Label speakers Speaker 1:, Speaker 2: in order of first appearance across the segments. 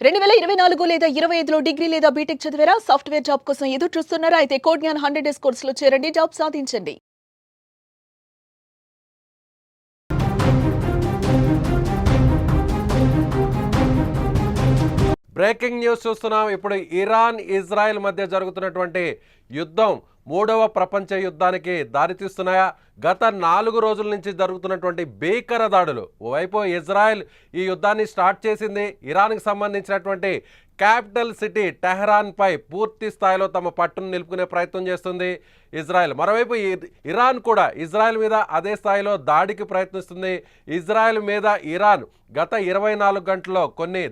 Speaker 1: 2024 లేదా 25లో డిగ్రీ లేదా బీటెక్ చదివారా? సాఫ్ట్‌వేర్ జాబ్ కోసం ఎదురు చూస్తున్నారా? అయితే కోడ్ జ్ఞాన్ 100 డేస్ కోర్సులో చేరండి. జాబ్ సాధించండి.
Speaker 2: బ్రేకింగ్ న్యూస్ చూస్తున్నాం. ఇప్పుడు ఇరాన్ ఇజ్రాయెల్ మధ్య జరుగుతున్నటువంటి యుద్ధం మూడవ ప్రపంచ యుద్ధానికి దారితీస్తున్నాయా? గత 4 రోజుల నుంచి జరుగుతున్నటువంటి భీకర దాడులు, ఓవైపు ఇజ్రాయెల్ ఈ యుద్ధాన్ని స్టార్ట్ చేసింది. ఇరాన్కి సంబంధించినటువంటి క్యాపిటల్ సిటీ టెహరాన్పై పూర్తి స్థాయిలో తమ పట్టును నిలుపుకునే ప్రయత్నం చేస్తుంది ఇజ్రాయెల్. మరోవైపు ఇరాన్ కూడా ఇజ్రాయెల్ మీద అదే స్థాయిలో దాడికి ప్రయత్నిస్తుంది. ఇజ్రాయెల్ మీద ఇరాన్ గత 24 గంటల్లో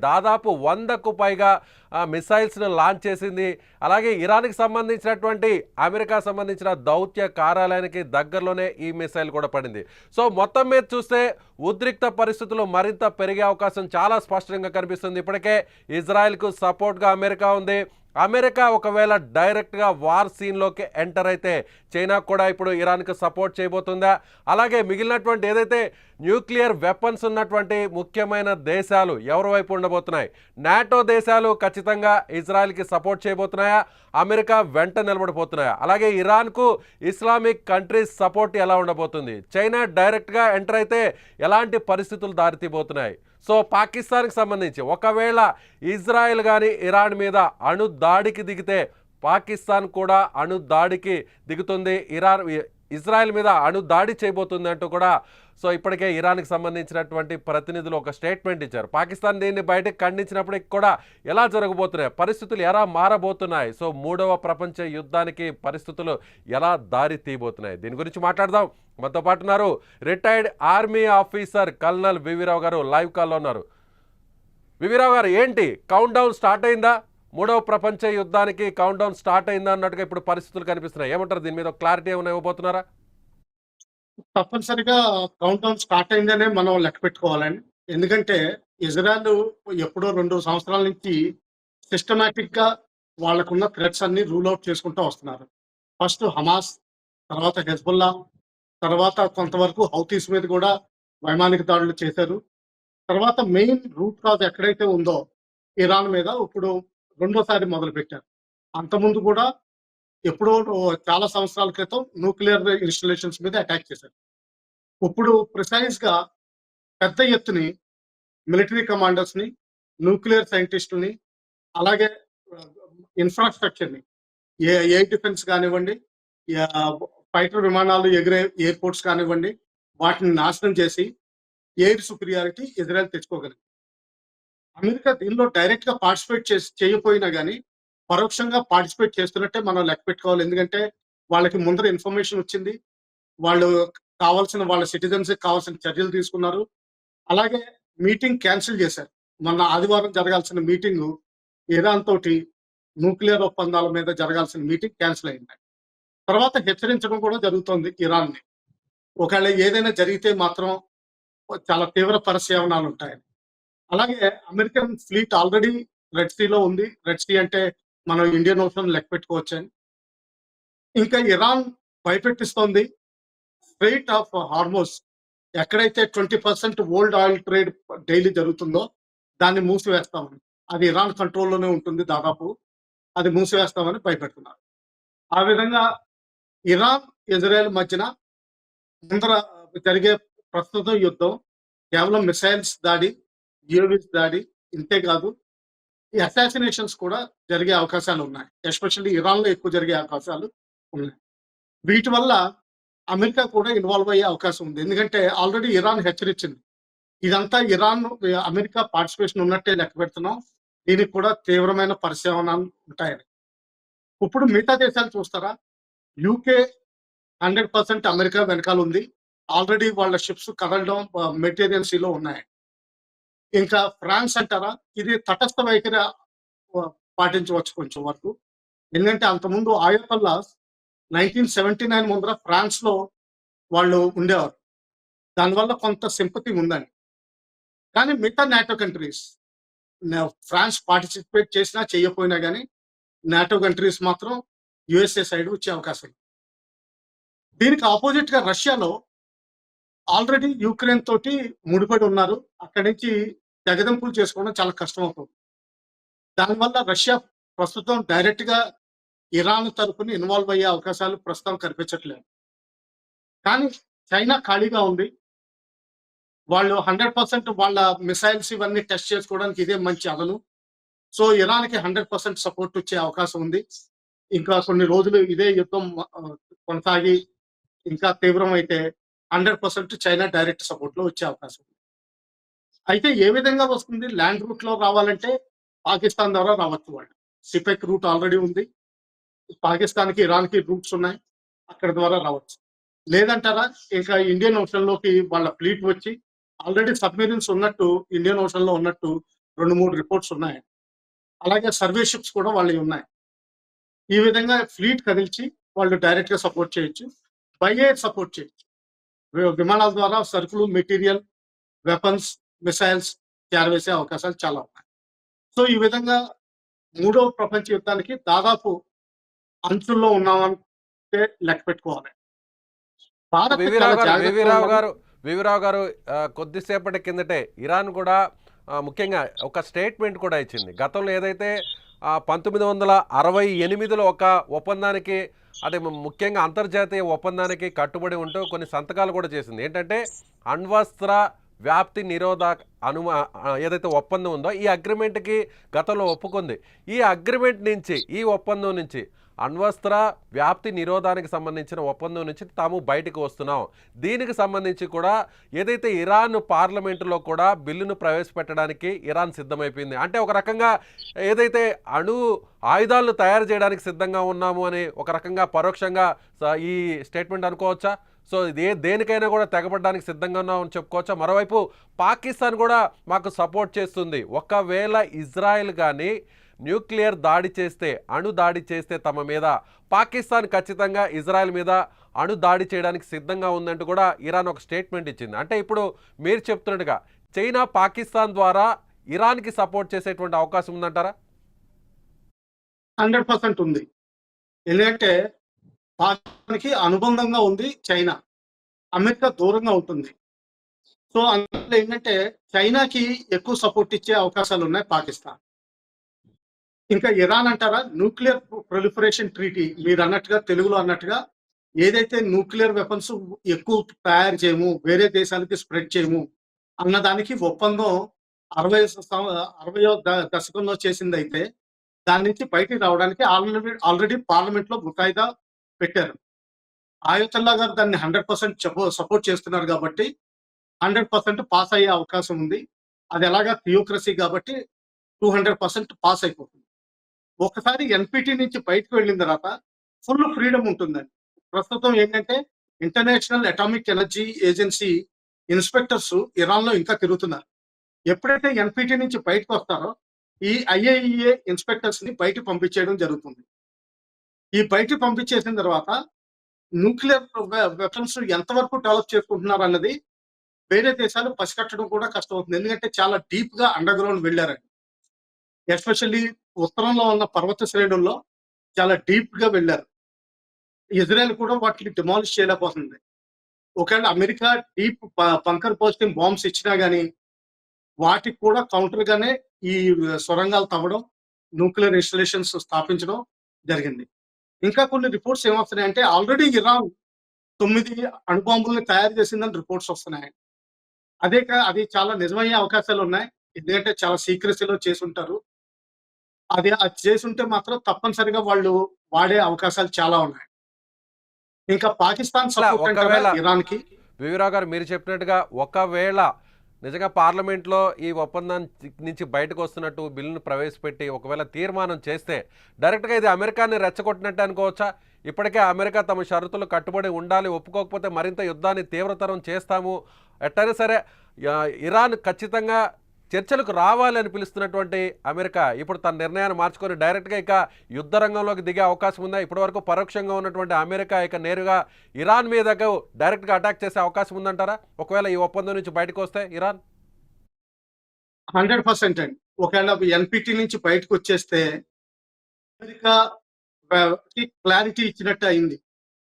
Speaker 2: దాదాపు 100కు పైగా మిసైల్స్ను లాంచ్ చేసింది. అలాగే ఇరాన్కి సంబంధించినటువంటి అమెరికా సంబంధించిన దౌత్య కార్యాలయానికి దగ్గరలోనే ఈ మిసైల్ కూడా పడింది. సో మొత్తం మీద చూస్తే ఉద్రిక్త పరిస్థితులు మరింత పెరిగే అవకాశం చాలా స్పష్టంగా కనిపిస్తుంది. ఇప్పటికే ఇజ్రాయెల్కు సపోర్ట్గా అమెరికా ఉంది. అమెరికా ఒకవేళ డైరెక్ట్గా వార్ సీన్లోకి ఎంటర్ అయితే చైనా కూడా ఇప్పుడు ఇరాన్కు సపోర్ట్ చేయబోతుందా? అలాగే మిగిలినటువంటి ఏదైతే న్యూక్లియర్ వెపన్స్ ఉన్నటువంటి ముఖ్యమైన దేశాలు ఎవరి వైపు ఉండబోతున్నాయి? నాటో దేశాలు ఖచ్చితంగా ఇజ్రాయెల్కి సపోర్ట్ చేయబోతున్నాయా? అమెరికా వెంట నిలబడిపోతున్నాయా? అలాగే ఇరాన్కు ఇస్లామిక్ కంట్రీస్ సపోర్ట్ ఎలా ఉండబోతుంది? చైనా డైరెక్ట్గా ఎంటర్ అయితే ఎలాంటి పరిస్థితులు దారితీయబోతున్నాయి? సో పాకిస్తాన్కి సంబంధించి ఒకవేళ ఇజ్రాయెల్ కానీ ఇరాన్ మీద అణు దాడికి దిగితే పాకిస్తాన్ కూడా అణు దాడికి దిగుతుంది. ఇజ్రాయెల్ మీద అణు దాడి చేయబోతుంది అంటూ కూడా సో ఇప్పటికే ఇరాన్కి సంబంధించినటువంటి ప్రతినిధులు ఒక స్టేట్మెంట్ ఇచ్చారు. పాకిస్తాన్ దీన్ని బయటకు ఖండించినప్పటికీ కూడా ఎలా జరగబోతున్నాయి, పరిస్థితులు ఎలా మారబోతున్నాయి, సో మూడవ ప్రపంచ యుద్ధానికి పరిస్థితులు ఎలా దారి తీయబోతున్నాయి, దీని గురించి మాట్లాడదాం. మనతో పాటు ఉన్నారు retired army officer colonel V V Rao గారు, లైవ్ కాల్లో ఉన్నారు. వివిరావు గారు, ఏంటి కౌంట్ డౌన్ స్టార్ట్ అయిందా? మూడవ ప్రపంచ యుద్ధానికి కౌంట్ డౌన్ స్టార్ట్ అయిందా అన్నట్టుగా ఇప్పుడు పరిస్థితులు కనిపిస్తున్నాయి. ఏమంటారు, దీని మీద క్లారిటీ ఏమైనా ఇవ్వబోతున్నారా?
Speaker 3: తప్పనిసరిగా కౌంట్ డౌన్ స్టార్ట్ అయిందనే మనం లెక్క పెట్టుకోవాలండి. ఎందుకంటే ఇజ్రాయెల్ ఎప్పుడో 2 సంవత్సరాల నుంచి సిస్టమాటిక్ గా వాళ్ళకున్న థ్రెట్స్ అన్ని రూల్ అవుట్ చేసుకుంటూ వస్తున్నారు. ఫస్ట్ హమాస్, తర్వాత హెజ్బుల్లా, తర్వాత కొంతవరకు హౌతీస్ మీద కూడా వైమానిక దాడులు చేశారు. తర్వాత మెయిన్ రూట్ కాజ్ ఎక్కడైతే ఉందో ఇరాన్ మీద ఇప్పుడు రెండోసారి మొదలు పెట్టారు. అంతకుముందు కూడా ఎప్పుడో చాలా సంవత్సరాల క్రితం న్యూక్లియర్ ఇన్‌స్టాలేషన్స్ మీద అటాక్ చేశారు. ఇప్పుడు ప్రిసైజ్‌గా పెద్ద ఎత్తుని మిలిటరీ కమాండర్స్‌ని, న్యూక్లియర్ సైంటిస్టులని, అలాగే ఆహ్, ఇన్‌ఫ్రాస్ట్రక్చర్‌ని, ఎయిర్ డిఫెన్స్ కానివ్వండి, ఫైటర్ విమానాలు ఎగిరే ఎయిర్‌పోర్ట్స్ కానివ్వండి, వాటిని నాశనం చేసి ఎయిర్ సుపీరియారిటీ ఇజ్రాయెల్ తెచ్చుకోగలిగింది. అమెరికా దీనిలో డైరెక్ట్‌గా పార్టిసిపేట్ చేయకపోయినా గాని, పరోక్షంగా పార్టిసిపేట్ చేస్తున్నట్టే మనం లెక్క పెట్టుకోవాలి. ఎందుకంటే, వాళ్ళకి ముందర ఇన్ఫర్మేషన్ వచ్చింది. వాళ్ళు కావాల్సిన వాళ్ళ సిటిజన్స్‌కి కావాల్సిన చర్యలు తీసుకున్నారు. అలాగే మీటింగ్ క్యాన్సిల్ చేశారు. మొన్న ఆదివారం జరగాల్సిన మీటింగు ఇరాన్ తోటి న్యూక్లియర్ ఒప్పందాల మీద జరగాల్సిన మీటింగ్ క్యాన్సిల్ అయింది. తర్వాత హెచ్చరించడం కూడా జరుగుతోంది ఇరాన్‌ని. ఒకవేళ ఏదైనా జరిగితే మాత్రం చాలా తీవ్ర పర్యవసానాలుంటాయని. అలాగే అమెరికన్ ఫ్లీట్ ఆల్రెడీ రెడ్ సీలో ఉంది. రెడ్ సీ అంటే మనం ఇండియన్ ఓషన్ లెక్క పెట్టుకోవచ్చని. ఇంకా ఇరాన్ భయపెట్టిస్తోంది. స్ట్రెయిట్ ఆఫ్ హార్మోస్ ఎక్కడైతే 20% ఓల్డ్ ఆయిల్ ట్రేడ్ డైలీ జరుగుతుందో దాన్ని మూసివేస్తామని. అది ఇరాన్ కంట్రోల్‌లోనే ఉంటుంది దాదాపు. అది మూసివేస్తామని భయపెడుతున్నారు. ఆ విధంగా ఇరాన్, ఇజ్రాయెల్ మధ్యన ముందర జరిగే ప్రస్తుతం యుద్ధం కేవలం మిసైల్స్ దాడి, యూఏవీస్ దాడి ఇంతే కాదు. ఈ అసాసినేషన్స్ కూడా జరిగే అవకాశాలున్నాయి. ఎస్పెషల్లీ ఇరాన్‌లో ఎక్కువ జరిగే అవకాశాలు ఉన్నాయి. వీటి వల్ల అమెరికా కూడా ఇన్వాల్వ్ అయ్యే అవకాశం ఉంది. ఎందుకంటే ఆల్రెడీ ఇరాన్ హెచ్చరించింది. ఇదంతా ఇరాన్, అమెరికా పార్టిసిపేషన్ ఉన్నట్టే లెక్క పెడుతున్నాం. దీనికి కూడా తీవ్రమైన పర్యవసానాలు ఉంటాయని. ఇప్పుడు మిగతా దేశాలు చూస్తారా? యూకే 100% అమెరికా వెనకాల ఉంది. ఆల్రెడీ వాళ్ళ షిప్స్ కదలడం మెడిటరేనియన్ సీలో ఉన్నాయి. ఇంకా ఫ్రాన్స్ అంటారా? ఇది తటస్థ వైఖరి పాటించవచ్చు కొంచెం వరకు. ఎందుకంటే అంతకుముందు ఆయతొల్లాస్ 1979 ముందర ఫ్రాన్స్‌లో వాళ్ళు ఉండేవారు. దానివల్ల కొంత సింపతి ఉందండి. కానీ మిగతా నాటో కంట్రీస్ ఫ్రాన్స్ పార్టిసిపేట్ చేసినా చేయకపోయినా గానీ నాటో కంట్రీస్ మాత్రం యూఎస్ఏ సైడ్ వచ్చే అవకాశం ఉంది. దీనికి అపోజిట్‌గా రష్యాలో ఆల్రెడీ యుక్రెయిన్ తోటి ముడిపడి ఉన్నారు. అక్కడి నుంచి తెగదెంపులు చేసుకోవడం చాలా కష్టమవుతుంది. దానివల్ల రష్యా ప్రస్తుతం డైరెక్ట్ గా ఇరాన్ తరపున ఇన్వాల్వ్ అయ్యే అవకాశాలు ప్రస్తుతం కనిపించట్లేదు. కానీ చైనా ఖాళీగా ఉంది. వాళ్ళు 100% వాళ్ళ మిసైల్స్ ఇవన్నీ టెస్ట్ చేసుకోవడానికి ఇదే మంచి అదను. సో ఇరాన్‌కి 100% సపోర్ట్ వచ్చే అవకాశం ఉంది. ఇంకా కొన్ని రోజులు ఇదే యుద్ధం కొనసాగి ఇంకా తీవ్రమైతే 100% చైనా డైరెక్ట్ సపోర్ట్‌లో వచ్చే అవకాశం ఉంది. అయితే ఏ విధంగా వస్తుంది? ల్యాండ్ రూట్‌లో రావాలంటే పాకిస్తాన్ ద్వారా రావచ్చు వాళ్ళు. సిపెక్ రూట్ ఆల్రెడీ ఉంది. పాకిస్తాన్‌కి, ఇరాన్‌కి రూట్స్ ఉన్నాయి. అక్కడి ద్వారా రావచ్చు. లేదంటారా ఇంకా ఇండియన్ ఓషన్‌లోకి వాళ్ళ ఫ్లీట్ వచ్చి ఆల్రెడీ సబ్‌మెరైన్స్ ఉన్నట్టు ఇండియన్ ఓషన్‌లో ఉన్నట్టు 2, 3 రిపోర్ట్స్ ఉన్నాయి. అలాగే సర్వే షిప్స్ కూడా వాళ్ళవి ఉన్నాయి. ఈ విధంగా ఫ్లీట్ కదిల్చి వాళ్ళు డైరెక్ట్‌గా సపోర్ట్ చేయొచ్చు. బై ఎయిర్ సపోర్ట్ చేయొచ్చు. విమానాల ద్వారా సరుకులు, మెటీరియల్, వెపన్స్, మిసైల్స్ చేరవేసే అవకాశాలు చాలా ఉన్నాయి. సో ఈ విధంగా మూడవ ప్రపంచ యుద్ధానికి దాదాపు అంచుల్లో ఉన్నామంటే లెక్క పెట్టుకోవాలి. భారత్ చాలా జాగ్రత్తగా ఉండాలి.
Speaker 2: వివిరావు గారు కొద్దిసేపటి కిందటే ఇరాన్ కూడా ముఖ్యంగా ఒక స్టేట్మెంట్ కూడా ఇచ్చింది. గతంలో ఏదైతే 1968లో ఒక ఒప్పందానికి, అంటే ముఖ్యంగా అంతర్జాతీయ ఒప్పందానికి కట్టుబడి ఉంటూ కొన్ని సంతకాలు కూడా చేసింది. ఏంటంటే అణ్వస్త్ర వ్యాప్తి నిరోధక ఏదైతే ఒప్పందం ఉందో ఈ అగ్రిమెంట్కి గతంలో ఒప్పుకుంది. ఈ అగ్రిమెంట్ నుంచి, ఈ ఒప్పందం నుంచి, అణ్వస్త్ర వ్యాప్తి నిరోధానికి సంబంధించిన ఒప్పందం నుంచి తాము బయటకు వస్తున్నాం. దీనికి సంబంధించి కూడా ఏదైతే ఇరాన్ పార్లమెంటులో కూడా బిల్లును ప్రవేశపెట్టడానికి ఇరాన్ సిద్ధమైపోయింది. అంటే ఒక రకంగా ఏదైతే ఆయుధాలను తయారు చేయడానికి సిద్ధంగా ఉన్నాము అని ఒక రకంగా పరోక్షంగా ఈ స్టేట్మెంట్ అనుకోవచ్చా? సో దేనికైనా కూడా తెగబడడానికి సిద్ధంగా ఉన్నామని చెప్పుకోవచ్చా? మరోవైపు పాకిస్తాన్ కూడా మాకు సపోర్ట్ చేస్తుంది. ఒకవేళ ఇజ్రాయెల్ కానీ న్యూక్లియర్ దాడి చేస్తే, అణు దాడి చేస్తే తమ మీద, పాకిస్తాన్ ఖచ్చితంగా ఇజ్రాయెల్ మీద అణు దాడి చేయడానికి సిద్ధంగా ఉందంటూ కూడా ఇరాన్ ఒక స్టేట్మెంట్ ఇచ్చింది. అంటే ఇప్పుడు మీరు చెప్తున్నట్టుగా చైనా పాకిస్తాన్ ద్వారా ఇరాన్కి సపోర్ట్ చేసేటువంటి అవకాశం ఉందంటారా?
Speaker 3: 100% ఉంది. ఎందుకంటే పాకిస్తాన్‌కి అనుబంధంగా ఉంది చైనా. అమెరికా దూరంగా ఉంటుంది. సో అందువల్ల ఏంటంటే చైనాకి ఎక్కువ సపోర్ట్ ఇచ్చే అవకాశాలు ఉన్నాయి పాకిస్తాన్. ఇంకా ఇరాన్ అంటారా, న్యూక్లియర్ ప్రొలిఫరేషన్ ట్రీటీ మీరు అన్నట్టుగా, తెలుగులో అన్నట్టుగా, ఏదైతే న్యూక్లియర్ వెపన్స్ ఎక్కువ తయారు చేయము, వేరే దేశాలకి స్ప్రెడ్ చేయము అన్నదానికి ఒప్పందం 60వ దశకంలో చేసిందైతే దాని నుంచి బయటికి రావడానికి ఆల్రెడీ పార్లమెంట్ లో ముసాయిదా పెట్టారు. ఆయతుల్లా గారు దాన్ని 100% సపోర్ట్ చేస్తున్నారు కాబట్టి 100% పాస్ అయ్యే అవకాశం ఉంది. అది ఎలాగా థియోక్రసీ కాబట్టి 200% పాస్ అయిపోతుంది. ఒకసారి ఎన్పిటి నుంచి బయటకు వెళ్ళిన తర్వాత ఫుల్ ఫ్రీడమ్ ఉంటుందండి. ప్రస్తుతం ఏంటంటే international atomic energy agency inspectors Iran లో ఇంకా తిరుగుతున్నారు. ఎప్పుడైతే ఎన్పిటి నుంచి బయటకు వస్తారో ఈ ఐఏఈఏ ఇన్స్పెక్టర్స్ ని బయటకు పంపించేయడం జరుగుతుంది. ఈ బయటకు పంపించేసిన తర్వాత న్యూక్లియర్ వెపన్స్ ఎంతవరకు డెవలప్ చేసుకుంటున్నారు అన్నది వేరే దేశాలు పసిగట్టడం కూడా కష్టం అవుతుంది. ఎందుకంటే చాలా డీప్ గా అండర్ గ్రౌండ్ వెళ్ళారండి. ఎస్పెషల్లీ ఉత్తరంలో ఉన్న పర్వత శ్రేణుల్లో చాలా డీప్ గా వెళ్ళారు. ఇజ్రాయెల్ కూడా వాటిని డిమాలిష్ చేయలేకపోతుంది. ఒకవేళ America deep bunker busting bombs ఇచ్చినా గానీ వాటికి కూడా కౌంటర్ గానే ఈ సొరంగాలు తవ్వడం, న్యూక్లియర్ ఇన్స్టాలేషన్స్ స్థాపించడం జరిగింది. ఇంకా కొన్ని రిపోర్ట్స్ ఏమొస్తున్నాయంటే ఆల్రెడీ ఇరాన్ 9 అణుబాంబుల్ని తయారు చేసిందని రిపోర్ట్స్ వస్తున్నాయి. అది చాలా నిజమయ్యే అవకాశాలు ఉన్నాయి. ఎందుకంటే చాలా సీక్రెసీలో చేసుంటారు. అది చేసుంటే మాత్రం తప్పనిసరిగా వాళ్ళు వాడే అవకాశాలు చాలా ఉన్నాయి. ఇంకా పాకిస్తాన్ సపోర్ట్
Speaker 2: ఒకవేళ
Speaker 3: ఇరాన్‌కి.
Speaker 2: వివిరావు గారు మీరు చెప్పినట్టుగా ఒకవేళ నిజంగా పార్లమెంట్లో ఈ ఒప్పందం నుంచి బయటకు వస్తున్నట్టు బిల్లును ప్రవేశపెట్టి ఒకవేళ తీర్మానం చేస్తే డైరెక్ట్గా ఇది అమెరికాని రెచ్చగొట్టినట్టు అనుకోవచ్చా? ఇప్పటికే అమెరికా తమ షరతులు కట్టుబడి ఉండాలి, ఒప్పుకోకపోతే మరింత యుద్ధాన్ని తీవ్రతరం చేస్తాము, ఎట్టయినా సరే ఇరాన్ ఖచ్చితంగా చర్చలకు రావాలని పిలుస్తున్నటువంటి అమెరికా ఇప్పుడు తన నిర్ణయాన్ని మార్చుకొని డైరెక్ట్గా ఇక యుద్ధ రంగంలోకి దిగే అవకాశం ఉందా? ఇప్పటివరకు పరోక్షంగా ఉన్నటువంటి అమెరికా ఇక నేరుగా ఇరాన్ మీదకు డైరెక్ట్గా అటాక్ చేసే అవకాశం ఉందంటారా ఒకవేళ ఈ ఒప్పందం నుంచి బయటకు వస్తే ఇరాన్?
Speaker 3: 100% అండి. ఒకవేళ ఎన్పిటి నుంచి బయటకు వచ్చేస్తే అమెరికా క్లారిటీ ఇచ్చినట్టు అయింది.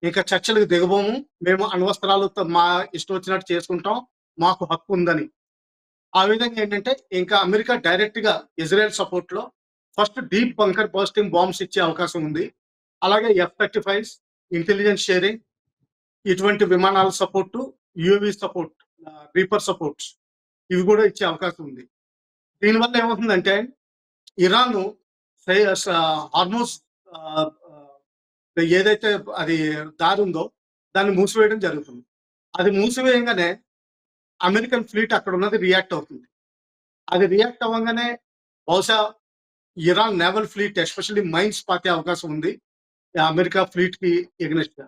Speaker 3: ఇంకా చర్చలకు దిగబోము, మేము అణ్వస్త్రాలతో మా ఇష్టం వచ్చినట్టు చేసుకుంటాం, మాకు హక్కు ఉందని. ఆ విధంగా ఏంటంటే ఇంకా అమెరికా డైరెక్ట్ గా ఇజ్రాయెల్ సపోర్ట్ లో first deep bunker bursting bombs ఇచ్చే అవకాశం ఉంది. అలాగే F-35 ఇంటెలిజెన్స్ షేరింగ్ ఇటువంటి విమానాల support, UAV support, reaper supports ఇవి కూడా ఇచ్చే అవకాశం ఉంది. దీనివల్ల ఏమవుతుందంటే ఇరాన్ హార్మోస్ ఏదైతే అది దారి ఉందో దాన్ని మూసివేయడం జరుగుతుంది. అది మూసివేయంగానే అమెరికన్ ఫ్లీట్ అక్కడ ఉన్నది రియాక్ట్ అవుతుంది. అది రియాక్ట్ అవ్వగానే బహుశా Iran naval fleet especially mines పాతే అవకాశం ఉంది అమెరికా ఫ్లీట్ కి ఎగ్నెస్ట్ గా.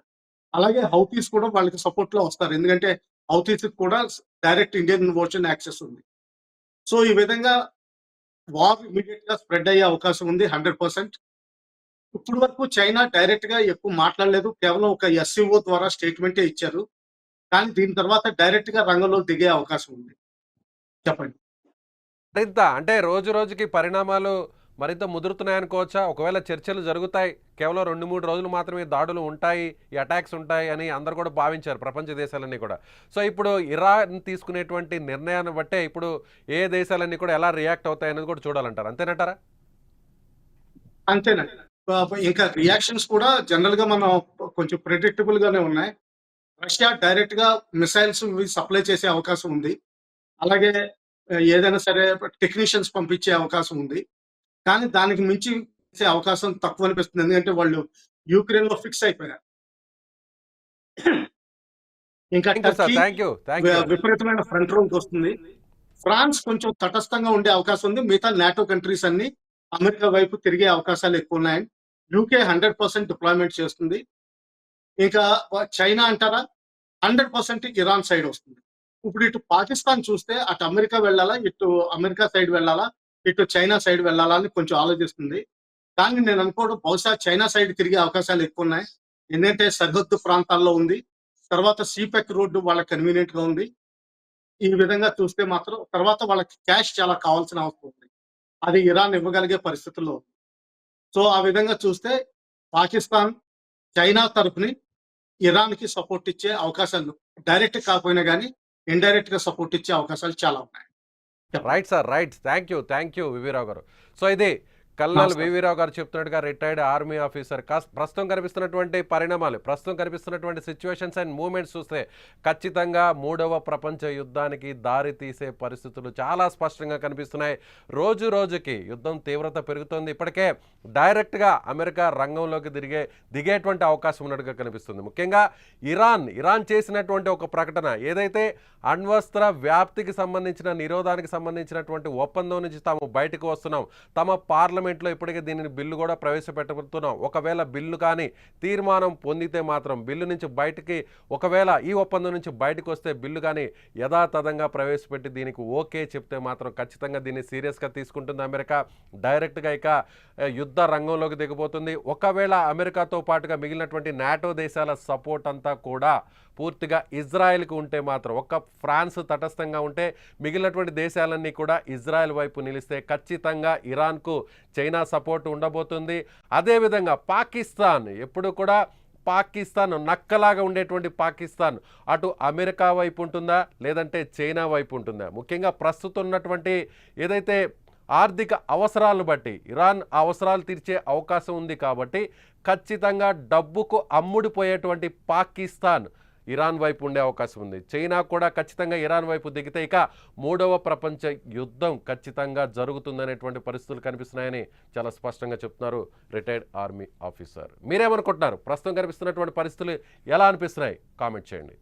Speaker 3: అలాగే హౌతీస్ కూడా వాళ్ళకి సపోర్ట్ లో వస్తారు. ఎందుకంటే హౌతీస్ కూడా డైరెక్ట్ ఇండియన్ ఓషన్ యాక్సెస్ ఉంది. సో ఈ విధంగా వార్ ఇమీడియట్ గా స్ప్రెడ్ అయ్యే అవకాశం ఉంది 100%. ఇప్పుడు వరకు చైనా డైరెక్ట్ గా ఎక్కువ మాట్లాడలేదు. కేవలం ఒక ఎస్సీఓ ద్వారా స్టేట్మెంటే ఇచ్చారు. కానీ దీని తర్వాత డైరెక్ట్ గా రంగంలో దిగే అవకాశం ఉంది. చెప్పండి.
Speaker 2: మరింత అంటే రోజు రోజుకి పరిణామాలు మరింత ముదురుతున్నాయనుకోవచ్చా? ఒకవేళ చర్చలు జరుగుతాయి, కేవలం 2-3 రోజులు మాత్రమే దాడులు ఉంటాయి, ఈ అటాక్స్ ఉంటాయి అని అందరు కూడా భావించారు ప్రపంచ దేశాలన్నీ కూడా. సో ఇప్పుడు ఇరాన్ తీసుకునేటువంటి నిర్ణయాన్ని బట్టే ఇప్పుడు ఏ దేశాలన్నీ కూడా ఎలా రియాక్ట్ అవుతాయి అనేది కూడా చూడాలంటారు, అంతేనంటారా?
Speaker 3: అంతేనండి. ఇంకా రియాక్షన్స్ కూడా జనరల్ గా మనం కొంచెం ప్రెడిక్టబుల్ గానే ఉన్నాయి. రష్యా డైరెక్ట్ గా మిసైల్స్ సప్లై చేసే అవకాశం ఉంది. అలాగే ఏదైనా సరే టెక్నీషియన్స్ పంపించే అవకాశం ఉంది. కానీ దానికి మించి చేసే అవకాశం తక్కువ అనిపిస్తుంది. ఎందుకంటే వాళ్ళు యుక్రెయిన్ లో ఫిక్స్ అయిపోయారు. ఇంకా టర్కీ విపరీతమైన ఫ్రంట్ రోల్కి వస్తుంది. ఫ్రాన్స్ కొంచెం తటస్థంగా ఉండే అవకాశం ఉంది. మిగతా నాటో కంట్రీస్ అన్ని అమెరికా వైపు తిరిగే అవకాశాలు ఎక్కువ ఉన్నాయి. యూకే 100% డిప్లాయ్మెంట్ చేస్తుంది. ఇంకా చైనా అంటారా 100% ఇరాన్ సైడ్ వస్తుంది. ఇప్పుడు ఇటు పాకిస్తాన్ చూస్తే అటు అమెరికా వెళ్ళాలా, ఇటు అమెరికా సైడ్ వెళ్ళాలా, ఇటు చైనా సైడ్ వెళ్ళాలా అని కొంచెం ఆలోచిస్తుంది. కానీ నేను అనుకోవడం బహుశా చైనా సైడ్ తిరిగే అవకాశాలు ఎక్కువ ఉన్నాయి. ఎందుకంటే సరిహద్దు ప్రాంతాల్లో ఉంది. తర్వాత సీపెక్ రోడ్డు వాళ్ళకి కన్వీనియంట్ గా ఉంది. ఈ విధంగా చూస్తే మాత్రం తర్వాత వాళ్ళకి క్యాష్ చాలా కావాల్సిన అవసరం ఉంది. అది ఇరాన్ ఇవ్వగలిగే పరిస్థితుల్లో ఉంది. సో ఆ విధంగా చూస్తే పాకిస్తాన్ చైనా తరపుని ఇరాన్ కి సపోర్ట్ ఇచ్చే అవకాశాలు డైరెక్ట్ కాకపోయినా కానీ ఇండైరెక్ట్ గా సపోర్ట్ ఇచ్చే అవకాశాలు చాలా ఉన్నాయి.
Speaker 2: Right sir, right. Thank you V V Rao గారు. సో ఇది కల్నల్ వివిరావు గారు చెప్తున్నట్టుగా రిటైర్డ్ ఆర్మీ ఆఫీసర్. ప్రస్తుతం కనిపిస్తున్నటువంటి పరిణామాలు, ప్రస్తుతం కనిపిస్తున్నటువంటి సిచ్యువేషన్స్ అండ్ మూమెంట్స్ చూస్తే ఖచ్చితంగా 3వ ప్రపంచ యుద్ధానికి దారి తీసే పరిస్థితులు చాలా స్పష్టంగా కనిపిస్తున్నాయి. రోజు రోజుకి యుద్ధం తీవ్రత పెరుగుతోంది. ఇప్పటికే డైరెక్ట్గా అమెరికా రంగంలోకి దిగేటువంటి అవకాశం ఉన్నట్టుగా కనిపిస్తుంది. ముఖ్యంగా ఇరాన్ చేసినటువంటి ఒక ప్రకటన ఏదైతే అణ్వస్త్ర వ్యాప్తికి సంబంధించిన నిరోధానికి సంబంధించినటువంటి ఒప్పందం నుంచి తాము బయటకు వస్తున్నాం, తమ పార్లమెంట్లో ఇప్పటికే దీనిని బిల్లు కూడా ప్రవేశపెట్టబోతున్నాం, ఒకవేళ బిల్లు కానీ తీర్మానం పొందితే మాత్రం బిల్లు నుంచి బయటికి, ఒకవేళ ఈ ఒప్పందం నుంచి బయటకు వస్తే బిల్లు కానీ యథాతథంగా ప్రవేశపెట్టి దీనికి ఓకే చెప్తే మాత్రం ఖచ్చితంగా దీన్ని సీరియస్గా తీసుకుంటుంది అమెరికా. డైరెక్ట్గా ఇక యుద్ధ రంగంలోకి దిగబోతుంది. ఒకవేళ అమెరికాతో పాటుగా మిగిలినటువంటి నాటో దేశాల సపోర్ట్ అంతా కూడా పూర్తిగా ఇజ్రాయెల్కి ఉంటే మాత్రం, ఒక్క ఫ్రాన్స్ తటస్థంగా ఉంటే మిగిలినటువంటి దేశాలన్నీ కూడా ఇజ్రాయెల్ వైపు నిలిస్తే ఖచ్చితంగా ఇరాన్కు చైనా సపోర్ట్ ఉండబోతుంది. అదేవిధంగా పాకిస్తాన్ ఎప్పుడు కూడా పాకిస్తాన్ నక్కలాగా ఉండేటువంటి పాకిస్తాన్ అటు అమెరికా వైపు ఉంటుందా లేదంటే చైనా వైపు ఉంటుందా? ముఖ్యంగా ప్రస్తుతం ఉన్నటువంటి ఏదైతే ఆర్థిక అవసరాలను బట్టి ఇరాన్ అవసరాలు తీర్చే అవకాశం ఉంది కాబట్టి ఖచ్చితంగా డబ్బుకు అమ్ముడిపోయేటువంటి పాకిస్తాన్ ఇరాన్ వైపు ఉండే అవకాశం ఉంది. చైనా కూడా ఖచ్చితంగా ఇరాన్ వైపు దిగితే ఇక 3వ ప్రపంచ యుద్ధం ఖచ్చితంగా జరుగుతుందనేటువంటి పరిస్థితులు కనిపిస్తున్నాయని చాలా స్పష్టంగా చెప్తున్నారు రిటైర్డ్ ఆర్మీ ఆఫీసర్. మీరేమనుకుంటున్నారు? ప్రస్తుతం కనిపిస్తున్నటువంటి పరిస్థితులు ఎలా అనిపిస్తున్నాయి? కామెంట్ చేయండి.